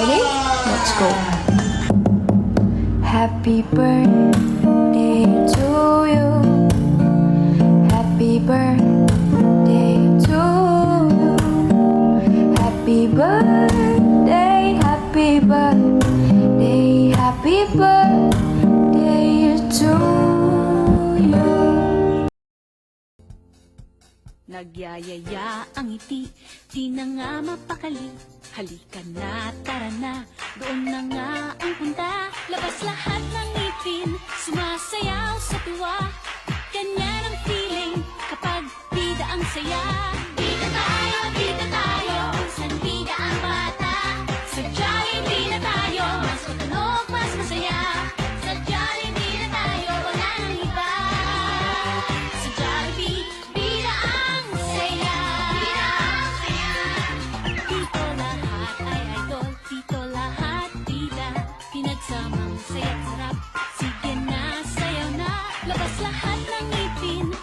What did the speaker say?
Ready? Let's go. Happy birthday to you. Happy birthday to you. Happy birthday, happy birthday, happy birthday to you. Nagyayaya ang ngiti, di na nga mapakali. Halika na, tara na, doon na nga ang punta. Labas lahat ng ngipin, sumasayaw sa tuwa. Ganyan ang feeling kapag bida ang saya. Bida tayo, san bida ang bata. Sa Jollibee na tayo, mas matunog, mas masaya. Sa Jollibee na tayo, wala nang iba. Sa Jollibee, bida ang saya. Bida ang saya. Dito lahat ay idol, dito lahat bida. Pinagsamang saya't sarap, sige na, sayaw na. Labas lahat ng ngipin,